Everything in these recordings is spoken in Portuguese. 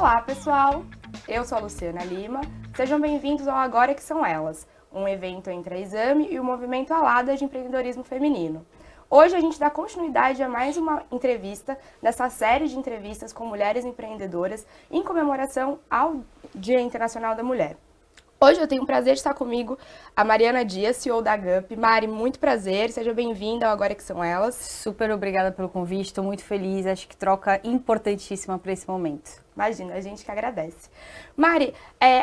Olá, pessoal! Eu sou a Luciana Lima. Sejam bem-vindos ao Agora Que São Elas, um evento entre a Exame e o Movimento Alada de Empreendedorismo Feminino. Hoje a gente dá continuidade a mais uma entrevista dessa série de entrevistas com mulheres empreendedoras em comemoração ao Dia Internacional da Mulher. Hoje eu tenho o prazer de estar comigo a Mariana Dias, CEO da GUP. Mari, muito prazer, seja bem-vinda ao Agora Que São Elas. Super obrigada pelo convite, estou muito feliz, acho que troca importantíssima para esse momento. Imagina, a gente que agradece. Mari,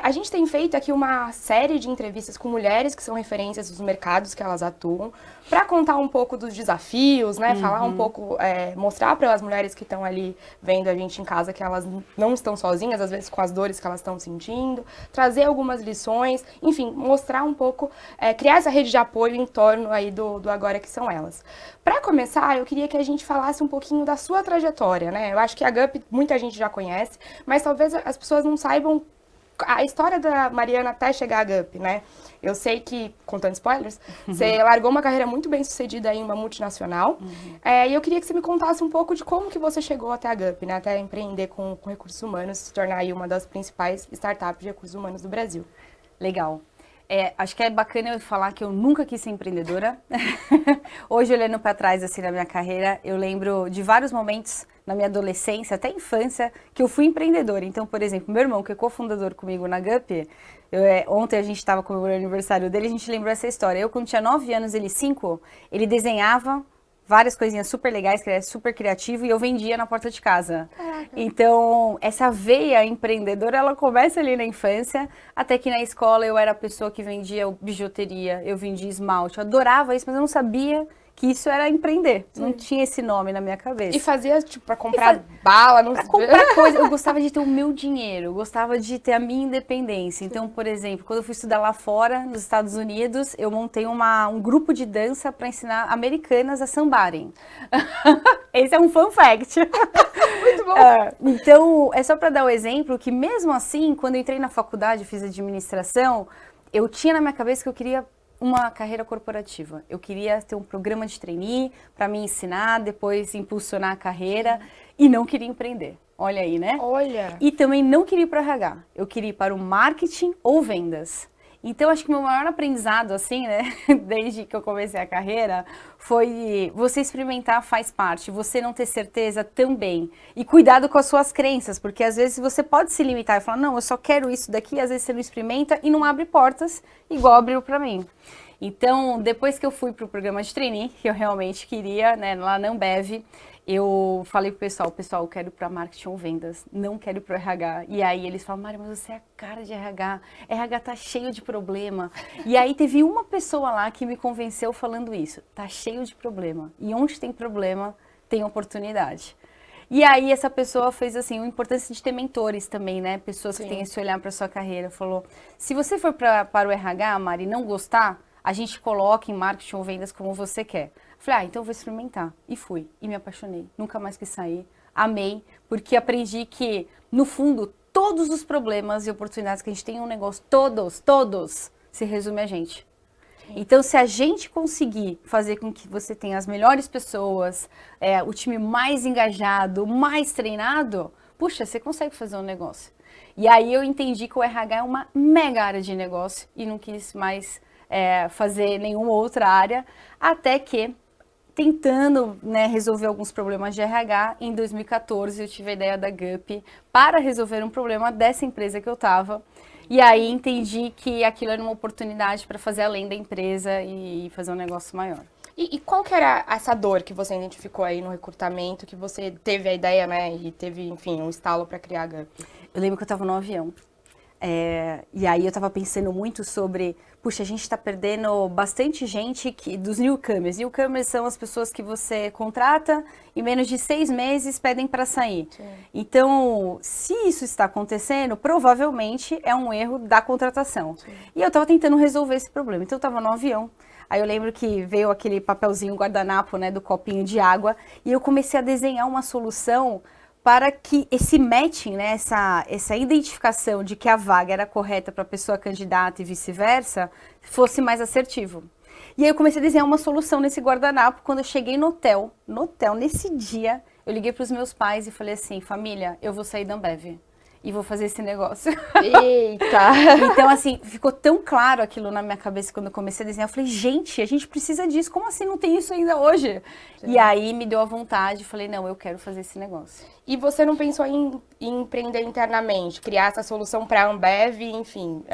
a gente tem feito aqui uma série de entrevistas com mulheres que são referências dos mercados que elas atuam, para contar um pouco dos desafios, né? Falar um pouco, mostrar para as mulheres que estão ali vendo a gente em casa que elas não estão sozinhas, às vezes com as dores que elas estão sentindo, trazer algumas lições, enfim, mostrar um pouco, criar essa rede de apoio em torno aí do Agora Que São Elas. Para começar, eu queria que a gente falasse um pouquinho da sua trajetória, né? Eu acho que a GUP muita gente já conhece, mas talvez as pessoas não saibam a história da Mariana até chegar à GUP, né? Eu sei que, contando spoilers, você largou uma carreira muito bem sucedida em uma multinacional, e eu queria que você me contasse um pouco de como que você chegou até a GUP, né? Até empreender com recursos humanos, se tornar aí uma das principais startups de recursos humanos do Brasil. Legal. Acho que é bacana eu falar que eu nunca quis ser empreendedora. Hoje, olhando para trás assim na minha carreira, eu lembro de vários momentos na minha adolescência, até infância, que eu fui empreendedora. Então, por exemplo, meu irmão, que é cofundador comigo na GUP, ontem a gente estava comemorando o aniversário dele, a gente lembrou essa história. Eu, quando tinha 9 anos, ele 5, ele desenhava várias coisinhas super legais, que ele era super criativo, e eu vendia na porta de casa. Caraca. Então, essa veia empreendedora, ela começa ali na infância, até que na escola eu era a pessoa que vendia bijuteria, eu vendia esmalte, eu adorava isso, mas eu não sabia que isso era empreender. Sim. Não tinha esse nome na minha cabeça. E fazia, tipo, pra comprar bala? Pra comprar coisa. Eu gostava de ter o meu dinheiro, eu gostava de ter a minha independência. Então, por exemplo, quando eu fui estudar lá fora, nos Estados Unidos, eu montei um grupo de dança para ensinar americanas a sambarem. Esse é um fun fact. Muito bom. Então, é só para dar o exemplo que mesmo assim, quando eu entrei na faculdade, fiz administração, eu tinha na minha cabeça que eu queria uma carreira corporativa. Eu queria ter um programa de trainee para me ensinar, depois impulsionar a carreira e não queria empreender. Olha aí, né? Olha! E também não queria ir para o RH. Eu queria ir para o marketing ou vendas. Então, acho que o meu maior aprendizado, assim, né, desde que eu comecei a carreira, foi você experimentar faz parte, você não ter certeza também. E cuidado com as suas crenças, porque às vezes você pode se limitar e falar, não, eu só quero isso daqui, às vezes você não experimenta e não abre portas, igual abriu para mim. Então, depois que eu fui para o programa de trainee, que eu realmente queria, né, lá na Ambev, eu falei pro pessoal, eu quero ir para marketing ou vendas, não quero ir para o RH. E aí eles falam, Mari, mas você é a cara de RH, RH tá cheio de problema. E aí teve uma pessoa lá que me convenceu falando isso, tá cheio de problema. E onde tem problema, tem oportunidade. E aí essa pessoa fez assim, a importância de ter mentores também, né? Pessoas que têm esse olhar para sua carreira. Falou, se você for para o RH, Mari, e não gostar, a gente coloca em marketing ou vendas como você quer. Falei, então eu vou experimentar. E fui. E me apaixonei. Nunca mais quis sair. Amei. Porque aprendi que, no fundo, todos os problemas e oportunidades que a gente tem em um negócio, todos, se resume a gente. Então, se a gente conseguir fazer com que você tenha as melhores pessoas, o time mais engajado, mais treinado, puxa, você consegue fazer um negócio. E aí eu entendi que o RH é uma mega área de negócio e não quis mais fazer nenhuma outra área, até que, tentando, né, resolver alguns problemas de RH, em 2014 eu tive a ideia da GUP para resolver um problema dessa empresa que eu estava. E aí entendi que aquilo era uma oportunidade para fazer além da empresa e fazer um negócio maior. E qual que era essa dor que você identificou aí no recrutamento, que você teve a ideia, né, e teve, enfim, um estalo para criar a GUP? Eu lembro que eu estava no avião. E aí eu estava pensando muito sobre, puxa, a gente está perdendo bastante gente dos newcomers. Newcomers são as pessoas que você contrata e menos de 6 meses pedem para sair. Sim. Então, se isso está acontecendo, provavelmente é um erro da contratação. Sim. E eu estava tentando resolver esse problema. Então eu estava no avião. Aí eu lembro que veio aquele papelzinho guardanapo, né, do copinho de água, e eu comecei a desenhar uma solução para que esse matching, né, essa identificação de que a vaga era correta para a pessoa candidata e vice-versa, fosse mais assertivo. E aí eu comecei a desenhar uma solução nesse guardanapo. Quando eu cheguei no hotel, nesse dia, eu liguei para os meus pais e falei assim, família, eu vou sair da Ambev. e vou fazer esse negócio. Eita! Então, assim, ficou tão claro aquilo na minha cabeça quando eu comecei a desenhar. Eu falei, gente, a gente precisa disso. Como assim não tem isso ainda hoje? Sim. E aí me deu a vontade. Falei, não, eu quero fazer esse negócio. E você não pensou em empreender internamente? Criar essa solução para a Ambev, enfim?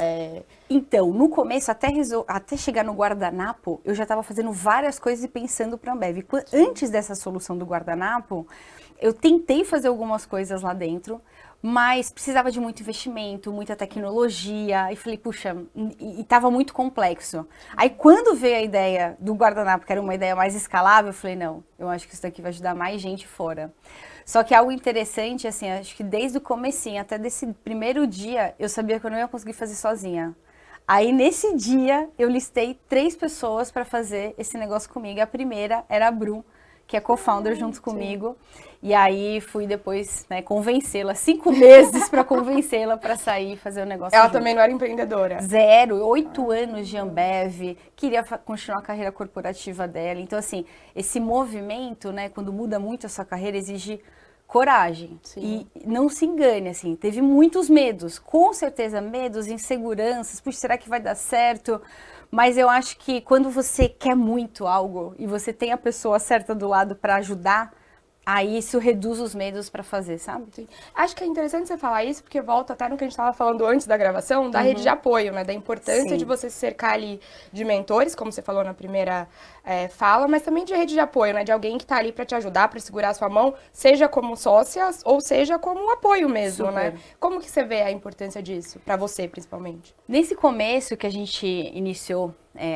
Então, no começo, até chegar no guardanapo, eu já estava fazendo várias coisas e pensando para a Ambev. Antes dessa solução do guardanapo, eu tentei fazer algumas coisas lá dentro, mas precisava de muito investimento, muita tecnologia, e falei, puxa, e estava muito complexo. Aí quando veio a ideia do guardanapo, que era uma ideia mais escalável, eu falei, não, eu acho que isso daqui vai ajudar mais gente fora. Só que algo interessante, assim, acho que desde o comecinho, até desse primeiro dia, eu sabia que eu não ia conseguir fazer sozinha. Aí nesse dia, eu listei 3 pessoas para fazer esse negócio comigo. A primeira era a Bru, que é co-founder junto comigo. E aí fui depois, né, convencê-la, 5 meses para convencê-la para sair e fazer o negócio Ela junto. também não era empreendedora? 0, 8 anos de Ambev, queria continuar a carreira corporativa dela. Então, assim, esse movimento, né, quando muda muito a sua carreira, exige coragem. Sim. E não se engane, assim, teve muitos medos, com certeza medos, inseguranças, puxa, será que vai dar certo? Mas eu acho que quando você quer muito algo e você tem a pessoa certa do lado para ajudar, aí isso reduz os medos para fazer, sabe? Sim. Acho que é interessante você falar isso, porque volta até no que a gente estava falando antes da gravação, da rede de apoio, né? Da importância de você se cercar ali de mentores, como você falou na primeira fala, mas também de rede de apoio, né? De alguém que está ali para te ajudar, para segurar a sua mão, seja como sócia ou seja como um apoio mesmo, né? Como que você vê a importância disso, para você principalmente? Nesse começo que a gente iniciou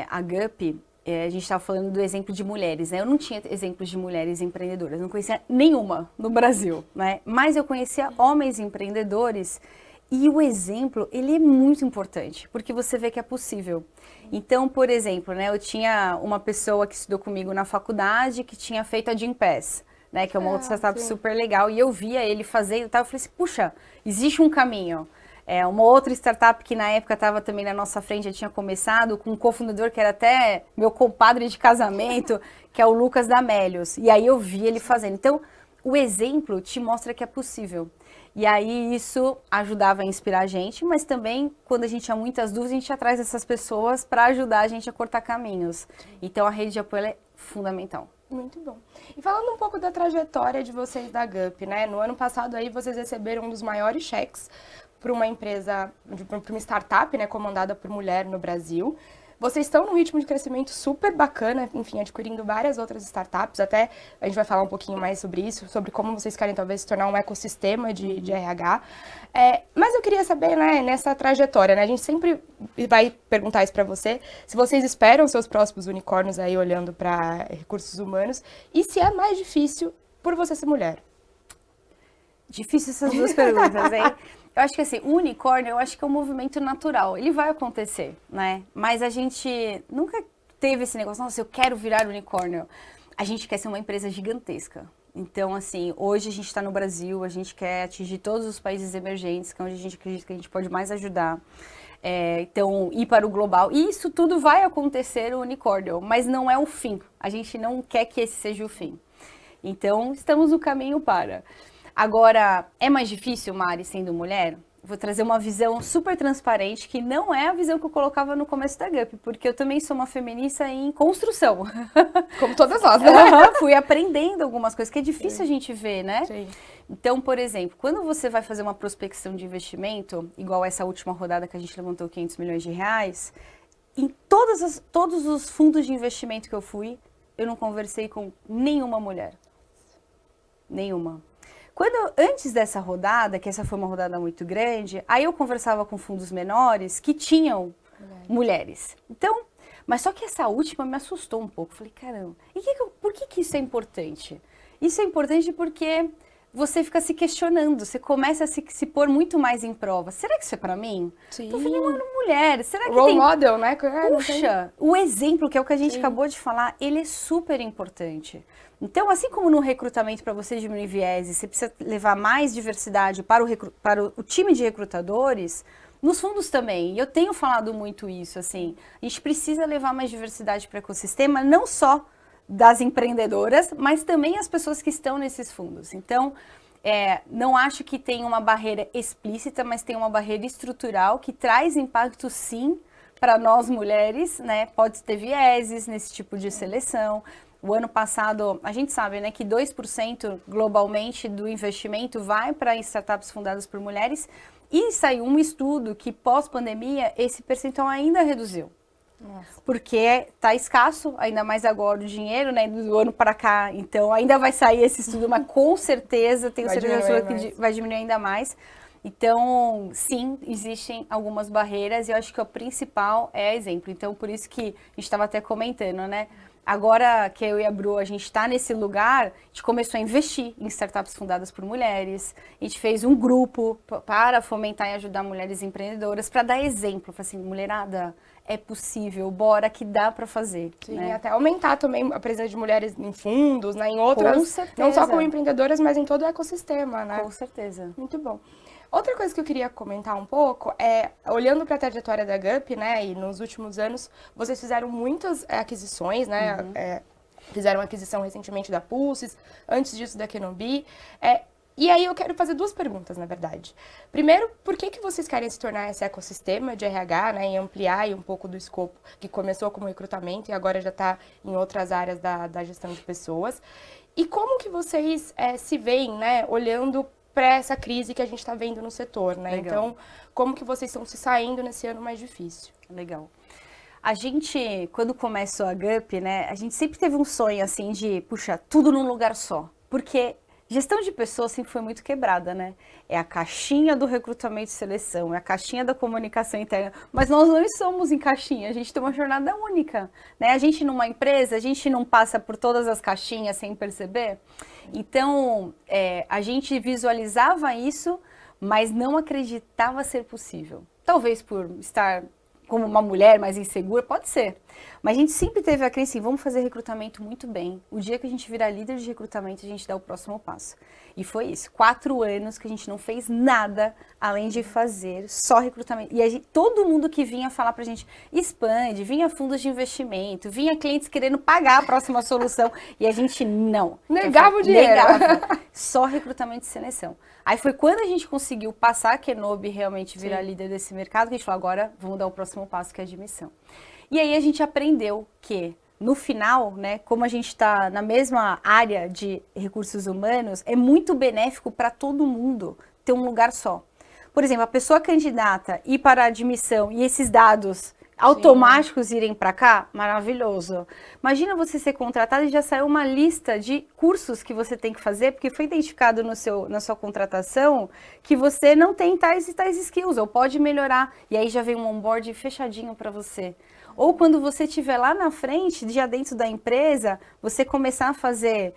a GUP, a gente estava falando do exemplo de mulheres, né? Eu não tinha exemplos de mulheres empreendedoras, não conhecia nenhuma no Brasil, né? Mas eu conhecia homens empreendedores e o exemplo, ele é muito importante, porque você vê que é possível. Então, por exemplo, né? Eu tinha uma pessoa que estudou comigo na faculdade que tinha feito a Gympass, né? Que é uma outra startup super legal, e eu via ele fazendo e tal, eu falei assim, puxa, existe um caminho. Uma outra startup que na época estava também na nossa frente, já tinha começado, com um cofundador que era até meu compadre de casamento, que é o Lucas D'Amélios. E aí eu vi ele fazendo. Então, o exemplo te mostra que é possível. E aí isso ajudava a inspirar a gente, mas também, quando a gente tinha muitas dúvidas, a gente ia atrás dessas pessoas para ajudar a gente a cortar caminhos. Então, a rede de apoio é fundamental. Muito bom. E falando um pouco da trajetória de vocês da GUP, né? No ano passado aí vocês receberam um dos maiores cheques para uma empresa, para uma startup, né, comandada por mulher no Brasil. Vocês estão num ritmo de crescimento super bacana, enfim, adquirindo várias outras startups, até a gente vai falar um pouquinho mais sobre isso, sobre como vocês querem talvez se tornar um ecossistema de RH. Mas eu queria saber, né, nessa trajetória, né, a gente sempre vai perguntar isso para você, se vocês esperam seus próximos unicórnios aí olhando para recursos humanos, e se é mais difícil por você ser mulher. Difícil essas 2 perguntas, hein? Eu acho que assim, o unicórnio, eu acho que é um movimento natural. Ele vai acontecer, né? Mas a gente nunca teve esse negócio, nossa, eu quero virar unicórnio. A gente quer ser uma empresa gigantesca. Então, assim, hoje a gente está no Brasil, a gente quer atingir todos os países emergentes, que é onde a gente acredita que a gente pode mais ajudar. Então, ir para o global. E isso tudo vai acontecer, o unicórnio, mas não é o fim. A gente não quer que esse seja o fim. Então, estamos no caminho para... Agora, é mais difícil, Mari, sendo mulher? Vou trazer uma visão super transparente, que não é a visão que eu colocava no começo da GUP, porque eu também sou uma feminista em construção. Como todas nós, né? Fui aprendendo algumas coisas, que é difícil a gente ver, né? Sim. Então, por exemplo, quando você vai fazer uma prospecção de investimento, igual essa última rodada que a gente levantou 500 milhões de reais, em todos os fundos de investimento que eu fui, eu não conversei com nenhuma mulher. Nenhuma. Antes dessa rodada, que essa foi uma rodada muito grande, aí eu conversava com fundos menores que tinham mulheres. Então, mas só que essa última me assustou um pouco. Falei, caramba, por que isso é importante? Isso é importante porque você fica se questionando, você começa a se pôr muito mais em prova. Será que isso é pra mim? Sim. Tô falando, mano, mulher, será que role model, né? Puxa, o exemplo, que é o que a gente acabou de falar, ele é super importante. Então, assim como no recrutamento, para você diminuir vieses, você precisa levar mais diversidade para o time de recrutadores, nos fundos também. E eu tenho falado muito isso, assim, a gente precisa levar mais diversidade para o ecossistema, não só das empreendedoras, mas também as pessoas que estão nesses fundos. Então, não acho que tem uma barreira explícita, mas tem uma barreira estrutural que traz impacto, sim, para nós mulheres, né? Pode ter vieses nesse tipo de seleção. O ano passado, a gente sabe, né, que 2% globalmente do investimento vai para startups fundadas por mulheres, e saiu um estudo que pós-pandemia esse percentual ainda reduziu. Nossa. Porque está escasso, ainda mais agora o dinheiro, né, do ano para cá. Então ainda vai sair esse estudo, mas com certeza, tenho certeza que vai diminuir ainda mais. Então, sim, existem algumas barreiras e eu acho que o principal é exemplo. Então, por isso que a gente estava até comentando, né? Agora que eu e a Bru, a gente está nesse lugar, a gente começou a investir em startups fundadas por mulheres, a gente fez um grupo para fomentar e ajudar mulheres empreendedoras, para dar exemplo, assim, mulherada, é possível, bora que dá para fazer. Sim, né? até aumentar também a presença de mulheres em fundos, né, em outras, Com certeza. não só como empreendedoras, mas em todo o ecossistema, né? Com certeza. Muito bom. Outra coisa que eu queria comentar um pouco é, olhando para a trajetória da Gup, né, e nos últimos anos, vocês fizeram muitas aquisições, né, fizeram aquisição recentemente da Pulses, antes disso da Kenobi, e aí eu quero fazer duas perguntas, na verdade. Primeiro, por que vocês querem se tornar esse ecossistema de RH, né, e ampliar aí um pouco do escopo que começou como recrutamento e agora já está em outras áreas da gestão de pessoas? E como que vocês se veem, né, olhando para essa crise que a gente está vendo no setor, né? Legal. Então, como que vocês estão se saindo nesse ano mais difícil? Legal. A gente, quando começou a Gup, né, a gente sempre teve um sonho, assim, de, puxa, tudo num lugar só. Porque gestão de pessoas sempre foi muito quebrada, né? É a caixinha do recrutamento e seleção, é a caixinha da comunicação interna. Mas nós não somos em caixinha, a gente tem uma jornada única, né? A gente numa empresa, a gente não passa por todas as caixinhas sem perceber. Então, a gente visualizava isso, mas não acreditava ser possível. Talvez por estar como uma mulher mais insegura, pode ser. Mas a gente sempre teve a crença assim, vamos fazer recrutamento muito bem. O dia que a gente virar líder de recrutamento, a gente dá o próximo passo. E foi isso, 4 anos que a gente não fez nada além de fazer só recrutamento. E todo mundo que vinha falar pra gente, expande, vinha fundos de investimento, vinha clientes querendo pagar a próxima solução. E a gente não. Negava o dinheiro. Negava. Só recrutamento e seleção. Aí foi quando a gente conseguiu passar a Kenobi realmente virar líder desse mercado, que a gente falou, agora vamos dar o próximo passo, que é a admissão. E aí a gente aprendeu que, no final, né, como a gente está na mesma área de recursos humanos, é muito benéfico para todo mundo ter um lugar só. Por exemplo, a pessoa candidata ir para a admissão e esses dados automáticos irem para cá, maravilhoso. Imagina você ser contratado e já saiu uma lista de cursos que você tem que fazer, porque foi identificado na sua contratação que você não tem tais e tais skills, ou pode melhorar, e aí já vem um onboard fechadinho para você. Ou quando você estiver lá na frente, já dentro da empresa, você começar a fazer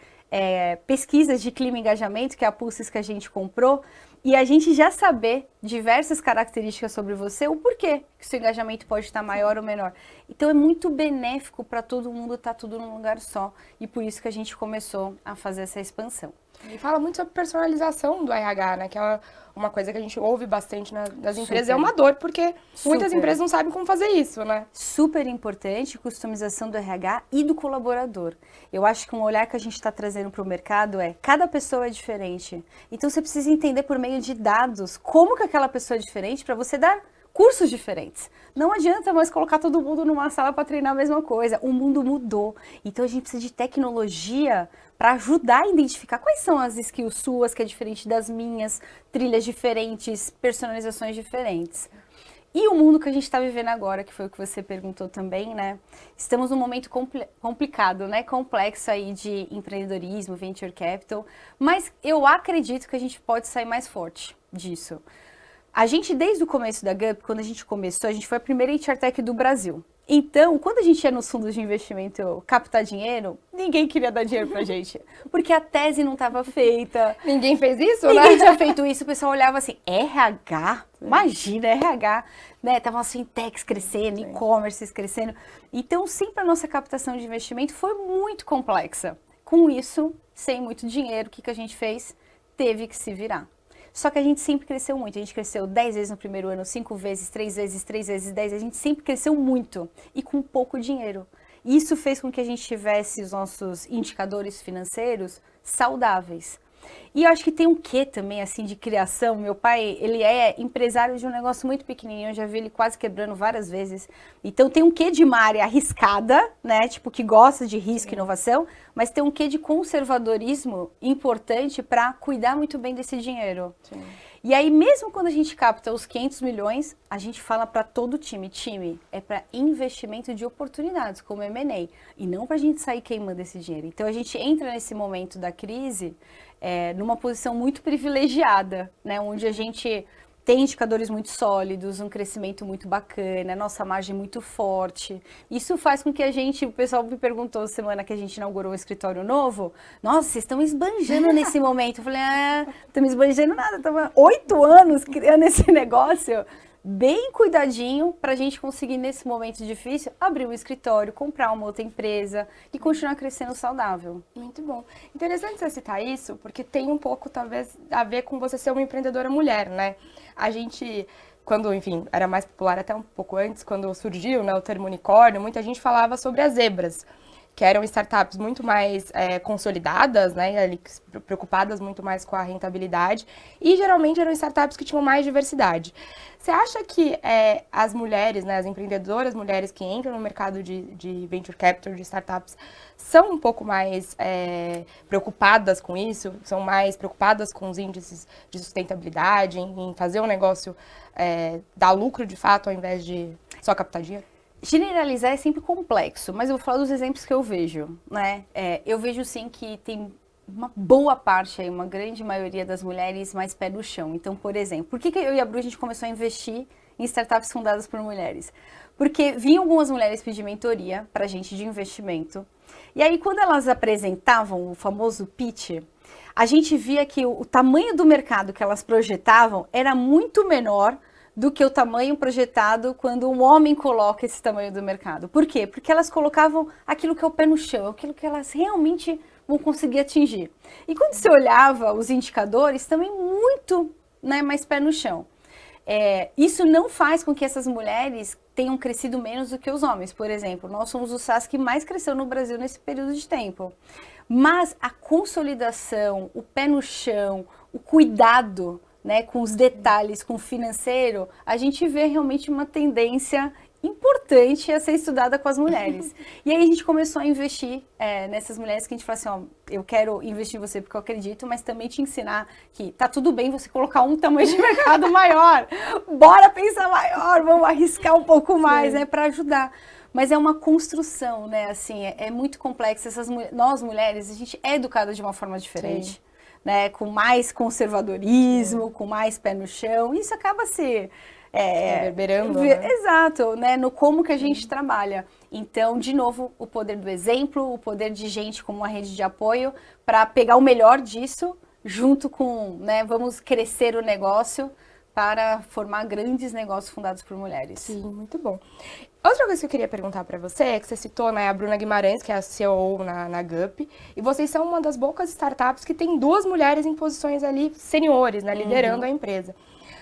pesquisas de clima e engajamento, que é a Pulses que a gente comprou, e a gente já saber diversas características sobre você, o porquê que o seu engajamento pode estar maior ou menor. Então é muito benéfico para todo mundo estar tudo num lugar só, e por isso que a gente começou a fazer essa expansão. E fala muito sobre personalização do RH, né? Que é uma coisa que a gente ouve bastante das empresas. É uma dor, porque muitas empresas não sabem como fazer isso, né? Super importante, customização do RH e do colaborador. Eu acho que um olhar que a gente está trazendo para o mercado cada pessoa é diferente. Então você precisa entender por meio de dados como que aquela pessoa é diferente para você dar cursos diferentes. Não adianta mais colocar todo mundo numa sala para treinar a mesma coisa. O mundo mudou. Então a gente precisa de tecnologia para ajudar a identificar quais são as skills suas, que é diferente das minhas, trilhas diferentes, personalizações diferentes. E o mundo que a gente está vivendo agora, que foi o que você perguntou também, né? Estamos num momento complicado, né? Complexo aí de empreendedorismo, venture capital, mas eu acredito que a gente pode sair mais forte disso. A gente, desde o começo da Gup, quando a gente começou, a gente foi a primeira HR Tech do Brasil. Então, quando a gente ia nos fundos de investimento captar dinheiro, ninguém queria dar dinheiro pra gente. Porque a tese não estava feita. Ninguém fez isso, Ninguém né? tinha feito isso. O pessoal olhava assim, RH? Imagina, RH. Né? Estavam as fintechs crescendo, e-commerces crescendo. Então, sempre a nossa captação de investimento foi muito complexa. Com isso, sem muito dinheiro, o que a gente fez? Teve que se virar. Só que a gente sempre cresceu muito. A gente cresceu 10 vezes no primeiro ano, 5 vezes, 3 vezes, 3 vezes, 10 vezes. A gente sempre cresceu muito e com pouco dinheiro. Isso fez com que a gente tivesse os nossos indicadores financeiros saudáveis. E eu acho que tem um quê também, assim, de criação. Meu pai, ele é empresário de um negócio muito pequenininho, eu já vi ele quase quebrando várias vezes. Então tem um quê de uma área arriscada, né, tipo, que gosta de risco e inovação, mas tem um quê de conservadorismo importante para cuidar muito bem desse dinheiro. Sim. E aí, mesmo quando a gente capta os 500 milhões, a gente fala para todo o time. Time é para investimento de oportunidades, como M&A. E não para a gente sair queimando esse dinheiro. Então, a gente entra nesse momento da crise numa posição muito privilegiada, né? Onde a gente tem indicadores muito sólidos, um crescimento muito bacana, nossa margem muito forte. Isso faz com que o pessoal me perguntou semana que a gente inaugurou um escritório novo, nossa, vocês estão esbanjando nesse momento. Eu falei, estamos esbanjando nada, estamos 8 anos criando esse negócio, bem cuidadinho, para a gente conseguir, nesse momento difícil, abrir um escritório, comprar uma outra empresa e continuar crescendo saudável. Muito bom. Interessante você citar isso, porque tem um pouco, talvez, a ver com você ser uma empreendedora mulher, né? A gente, quando, enfim, era mais popular até um pouco antes, quando surgiu, né, o termo unicórnio, muita gente falava sobre as zebras, que eram startups muito mais consolidadas, né, preocupadas muito mais com a rentabilidade, e geralmente eram startups que tinham mais diversidade. Você acha que as mulheres, né, as empreendedoras mulheres que entram no mercado de venture capital, de startups, são um pouco mais preocupadas com isso? São mais preocupadas com os índices de sustentabilidade, em fazer um negócio dar lucro de fato, ao invés de só captar dinheiro? Generalizar é sempre complexo, mas eu vou falar dos exemplos que eu vejo, né? Eu vejo sim que tem uma boa parte aí, uma grande maioria das mulheres mais pé no chão. Então, por exemplo, por que eu e a Bru a gente começou a investir em startups fundadas por mulheres? Porque vinham algumas mulheres pedir mentoria pra gente de investimento. E aí, quando elas apresentavam o famoso pitch, a gente via que o tamanho do mercado que elas projetavam era muito menor do que o tamanho projetado quando um homem coloca esse tamanho do mercado. Por quê? Porque elas colocavam aquilo que é o pé no chão, aquilo que elas realmente vão conseguir atingir. E quando você olhava os indicadores, também muito, né, mais pé no chão. Isso não faz com que essas mulheres tenham crescido menos do que os homens. Por exemplo, nós somos o SaaS que mais cresceu no Brasil nesse período de tempo. Mas a consolidação, o pé no chão, o cuidado, né, com os detalhes, com o financeiro, a gente vê realmente uma tendência importante a ser estudada com as mulheres. E aí a gente começou a investir nessas mulheres que a gente falou assim, ó, eu quero investir em você porque eu acredito, mas também te ensinar que tá tudo bem você colocar um tamanho de mercado maior. Bora pensar maior, vamos arriscar um pouco mais, né, para ajudar. Mas é uma construção, né, assim, é muito complexo. Nós mulheres, a gente é educada de uma forma diferente. Sim. Né, com mais conservadorismo, com mais pé no chão, isso acaba se reverberando, né? Exato, né, no como que a gente trabalha. Então, de novo, o poder do exemplo, o poder de gente como uma rede de apoio para pegar o melhor disso, junto com, né, vamos crescer o negócio para formar grandes negócios fundados por mulheres. Sim, muito bom. Outra coisa que eu queria perguntar para você é que você citou, né, a Bruna Guimarães, que é a CEO na GUP, e vocês são uma das poucas startups que tem 2 mulheres em posições ali seniores, né, liderando a empresa.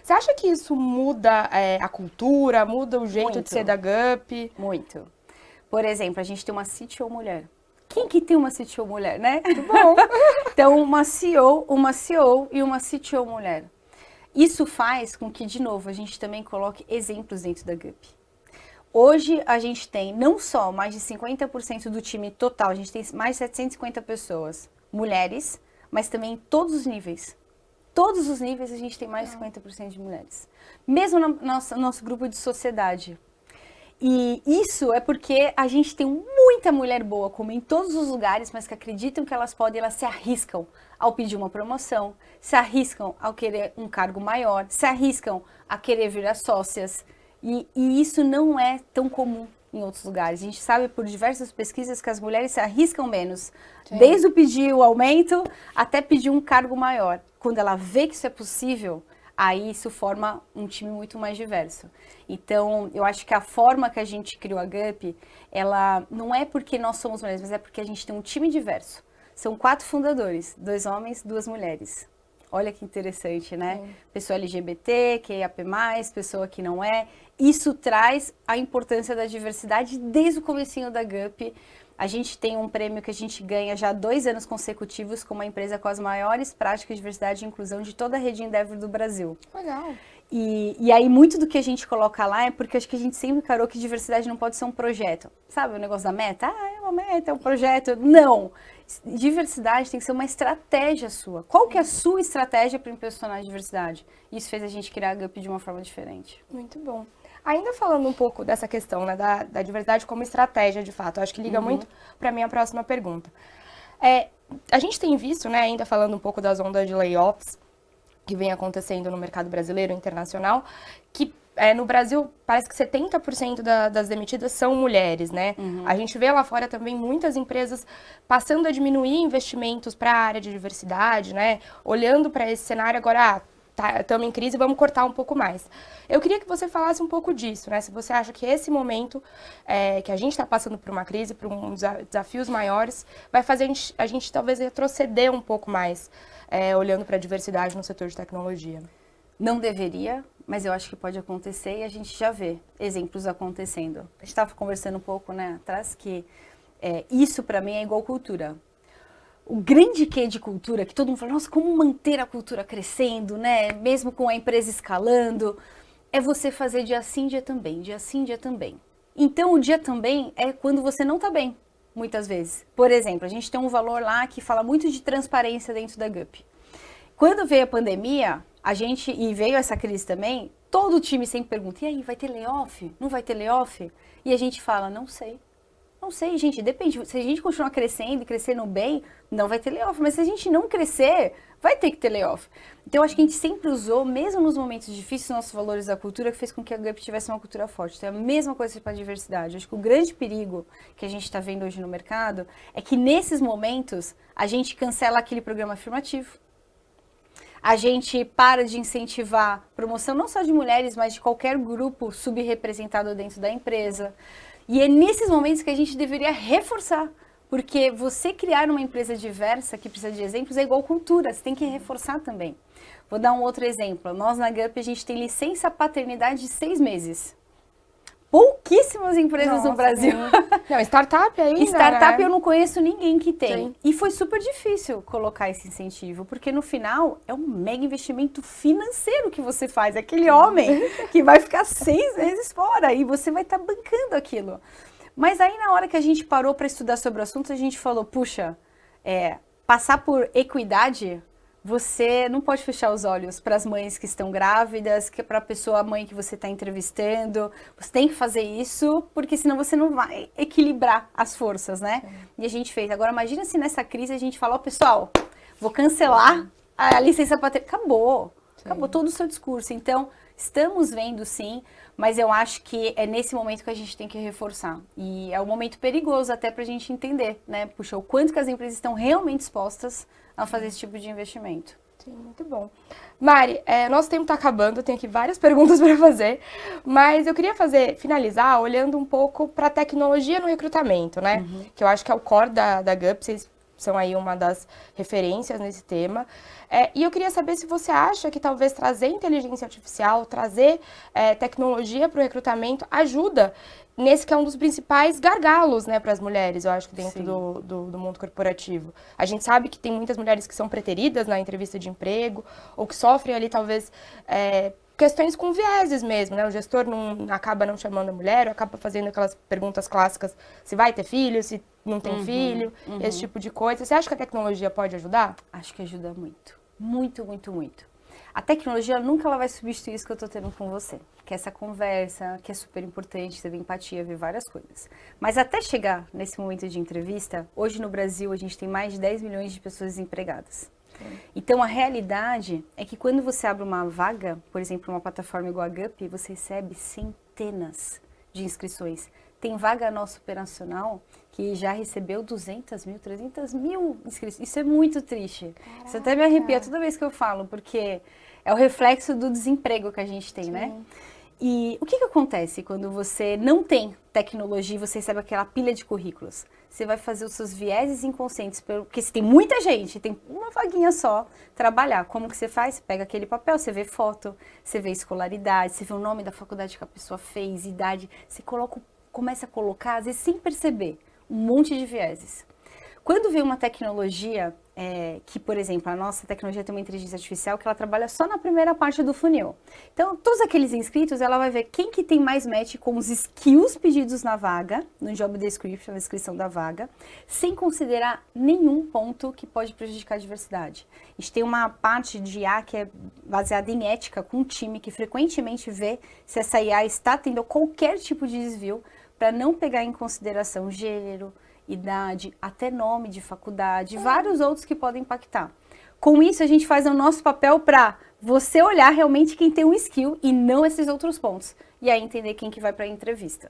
Você acha que isso muda a cultura, muda o jeito de ser da GUP? Muito. Por exemplo, a gente tem uma CTO mulher. Quem que tem uma CTO mulher, né? Muito bom. Então, uma CEO e uma CTO mulher. Isso faz com que, de novo, a gente também coloque exemplos dentro da GUP. Hoje, a gente tem não só mais de 50% do time total, a gente tem mais de 750 pessoas, mulheres, mas também em todos os níveis. Todos os níveis a gente tem mais de 50% de mulheres. Mesmo no nosso grupo de sociedade. E isso é porque a gente tem muita mulher boa, como em todos os lugares, mas que acreditam que elas podem, elas se arriscam ao pedir uma promoção, se arriscam ao querer um cargo maior, se arriscam a querer virar sócias. E isso não é tão comum em outros lugares. A gente sabe por diversas pesquisas que as mulheres se arriscam menos. Sim. Desde o pedir o aumento até pedir um cargo maior. Quando ela vê que isso é possível, aí isso forma um time muito mais diverso. Então, eu acho que a forma que a gente criou a GUP, ela não é porque nós somos mulheres, mas é porque a gente tem um time diverso. São 4 fundadores, 2 homens, 2 mulheres. Olha que interessante, né? Sim. Pessoa LGBT, QIAP+, pessoa que não é. Isso traz a importância da diversidade desde o comecinho da GUP. A gente tem um prêmio que a gente ganha já há 2 anos consecutivos como a empresa com as maiores práticas de diversidade e inclusão de toda a rede Endeavor do Brasil. Legal. E aí, muito do que a gente coloca lá é porque acho que a gente sempre encarou que diversidade não pode ser um projeto. Sabe o negócio da meta? Ah, é uma meta, é um projeto. Não! Diversidade tem que ser uma estratégia sua. Qual que é a sua estratégia para impulsionar a diversidade? Isso fez a gente criar a GUP de uma forma diferente. Muito bom. Ainda falando um pouco dessa questão, né, da diversidade como estratégia, de fato, eu acho que liga muito para a minha próxima pergunta. A gente tem visto, né, ainda falando um pouco das ondas de layoffs, que vem acontecendo no mercado brasileiro e internacional, que no Brasil parece que 70% das demitidas são mulheres, né? A gente vê lá fora também muitas empresas passando a diminuir investimentos para a área de diversidade, né? Olhando para esse cenário agora, estamos em crise, vamos cortar um pouco mais. Eu queria que você falasse um pouco disso, né? Se você acha que esse momento que a gente está passando por uma crise, por desafios maiores, vai fazer a gente talvez retroceder um pouco mais, olhando para a diversidade no setor de tecnologia. Não deveria, mas eu acho que pode acontecer e a gente já vê exemplos acontecendo. A gente estava conversando um pouco, né, atrás, que isso para mim é igual cultura. O grande quê de cultura, que todo mundo fala, nossa, como manter a cultura crescendo, né, mesmo com a empresa escalando, é você fazer dia sim, dia também, dia sim, dia também. Então, o dia também é quando você não está bem, muitas vezes. Por exemplo, a gente tem um valor lá que fala muito de transparência dentro da GUP. Quando veio a pandemia, e veio essa crise também, todo o time sempre pergunta, e aí, vai ter layoff? Não vai ter layoff? E a gente fala, não sei. Não sei, gente, depende. Se a gente continuar crescendo e crescendo bem, não vai ter layoff. Mas se a gente não crescer, vai ter que ter layoff. Então, eu acho que a gente sempre usou, mesmo nos momentos difíceis, nossos valores da cultura, que fez com que a GUP tivesse uma cultura forte. Então, é a mesma coisa para a diversidade. Eu acho que o grande perigo que a gente está vendo hoje no mercado é que, nesses momentos, a gente cancela aquele programa afirmativo. A gente para de incentivar promoção não só de mulheres, mas de qualquer grupo subrepresentado dentro da empresa. E é nesses momentos que a gente deveria reforçar, porque você criar uma empresa diversa que precisa de exemplos é igual cultura, você tem que reforçar também. Vou dar um outro exemplo. Nós na GUP a gente tem licença paternidade de 6 meses. Pouquíssimas empresas no Brasil. Não, startup ainda, Startup né? Eu não conheço ninguém que tem. Sim. E foi super difícil colocar esse incentivo, porque no final é um mega investimento financeiro que você faz. Aquele homem que vai ficar 6 meses fora e você vai estar bancando aquilo. Mas aí na hora que a gente parou para estudar sobre o assunto, a gente falou, puxa, passar por equidade... Você não pode fechar os olhos para as mães que estão grávidas, que para a mãe que você está entrevistando. Você tem que fazer isso, porque senão você não vai equilibrar as forças, né? Sim. E a gente fez. Agora, imagina se nessa crise a gente falou, pessoal, vou cancelar a licença paternidade. Acabou. Sim. Acabou todo o seu discurso. Então, estamos vendo sim, mas eu acho que é nesse momento que a gente tem que reforçar. E é um momento perigoso até para a gente entender, né? Puxa, o quanto que as empresas estão realmente expostas a fazer esse tipo de investimento. Sim, muito bom. Mari, nosso tempo está acabando, eu tenho aqui várias perguntas para fazer, mas eu queria finalizar olhando um pouco para a tecnologia no recrutamento, né? Que eu acho que é o core da GUP, vocês são aí uma das referências nesse tema. E eu queria saber se você acha que talvez trazer inteligência artificial, trazer tecnologia para o recrutamento ajuda nesse que é um dos principais gargalos, né, para as mulheres, eu acho que dentro do mundo corporativo. A gente sabe que tem muitas mulheres que são preteridas na entrevista de emprego, ou que sofrem ali, talvez, questões com vieses mesmo, né? O gestor acaba não chamando a mulher, ou acaba fazendo aquelas perguntas clássicas, se vai ter filho, se não tem filho, esse tipo de coisa. Você acha que a tecnologia pode ajudar? Acho que ajuda muito. Muito, muito, muito. A tecnologia nunca ela vai substituir isso que eu estou tendo com você. Que é essa conversa, que é super importante, você vê empatia, vê várias coisas. Mas até chegar nesse momento de entrevista, hoje no Brasil a gente tem mais de 10 milhões de pessoas desempregadas. Então a realidade é que quando você abre uma vaga, por exemplo, uma plataforma igual a GUP, você recebe centenas de inscrições. Tem vaga nossa operacional que já recebeu 200 mil, 300 mil inscrições. Isso é muito triste. Caraca. Isso até me arrepia toda vez que eu falo, porque é o reflexo do desemprego que a gente tem, né? E o que acontece quando você não tem tecnologia e você recebe aquela pilha de currículos? Você vai fazer os seus vieses inconscientes, porque se tem muita gente, tem uma vaguinha só, trabalhar. Como que você faz? Você pega aquele papel, você vê foto, você vê escolaridade, você vê o nome da faculdade que a pessoa fez, idade, você começa a colocar, às vezes sem perceber, um monte de vieses. Quando vem uma tecnologia, que, por exemplo, a nossa tecnologia tem uma inteligência artificial que ela trabalha só na primeira parte do funil. Então, todos aqueles inscritos, ela vai ver quem que tem mais match com os skills pedidos na vaga, no job description, na descrição da vaga, sem considerar nenhum ponto que pode prejudicar a diversidade. A gente tem uma parte de IA que é baseada em ética, com um time que frequentemente vê se essa IA está tendo qualquer tipo de desvio, para não pegar em consideração gênero, idade, até nome de faculdade, vários outros que podem impactar. Com isso, a gente faz o nosso papel para você olhar realmente quem tem um skill e não esses outros pontos. E aí entender quem que vai para a entrevista.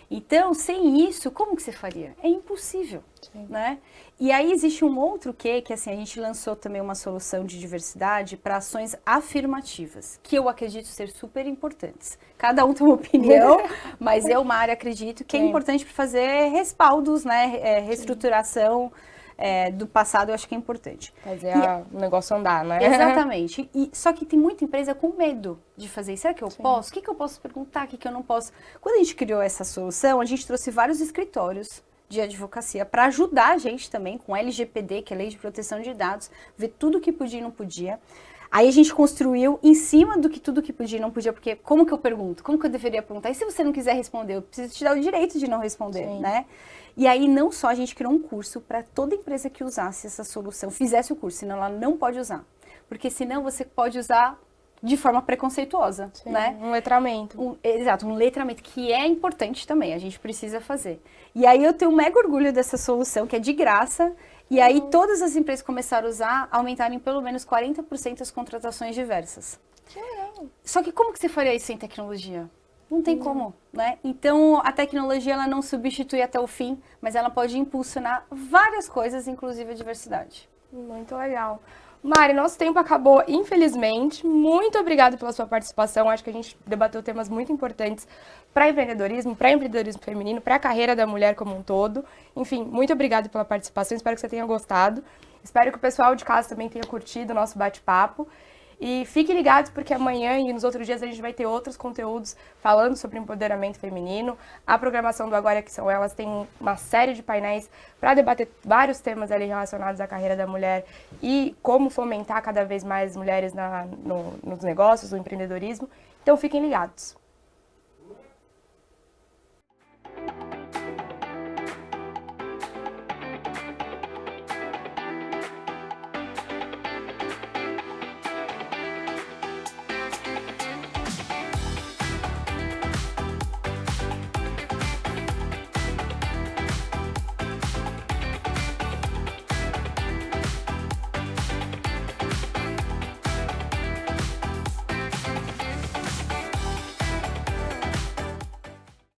Então, sem isso, como que você faria? É impossível, né? E aí existe um outro que assim, a gente lançou também uma solução de diversidade para ações afirmativas, que eu acredito ser super importantes. Cada um tem uma opinião, mas eu, Mari, acredito que é importante para fazer respaldos, né? Reestruturação do passado, eu acho que é importante. Fazer o negócio andar, né? Exatamente. Só que tem muita empresa com medo de fazer isso. Será que eu posso? O que eu posso perguntar? O que eu não posso? Quando a gente criou essa solução, a gente trouxe vários escritórios de advocacia para ajudar a gente também com LGPD, que é a Lei de Proteção de Dados, ver tudo que podia e não podia. Aí a gente construiu em cima do que tudo que podia e não podia, porque como que eu pergunto? Como que eu deveria perguntar? E se você não quiser responder, eu preciso te dar o direito de não responder, né? E aí não só a gente criou um curso para toda empresa que usasse essa solução, fizesse o curso, senão ela não pode usar. Porque senão você pode usar de forma preconceituosa, né? Um letramento. Exato, um letramento que é importante também, a gente precisa fazer. E aí eu tenho um mega orgulho dessa solução, que é de graça. E aí todas as empresas começaram a usar, aumentaram em pelo menos 40% as contratações diversas. Que legal. Só que como que você faria isso sem tecnologia? Não tem como, né? Então, a tecnologia, ela não substitui até o fim, mas ela pode impulsionar várias coisas, inclusive a diversidade. Muito legal. Mari, nosso tempo acabou, infelizmente. Muito obrigada pela sua participação. Acho que a gente debateu temas muito importantes para empreendedorismo feminino, para a carreira da mulher como um todo. Enfim, muito obrigada pela participação. Espero que você tenha gostado. Espero que o pessoal de casa também tenha curtido o nosso bate-papo. E fiquem ligados porque amanhã e nos outros dias a gente vai ter outros conteúdos falando sobre empoderamento feminino. A programação do Agora Que São Elas tem uma série de painéis para debater vários temas ali relacionados à carreira da mulher e como fomentar cada vez mais mulheres nos negócios, no empreendedorismo. Então fiquem ligados.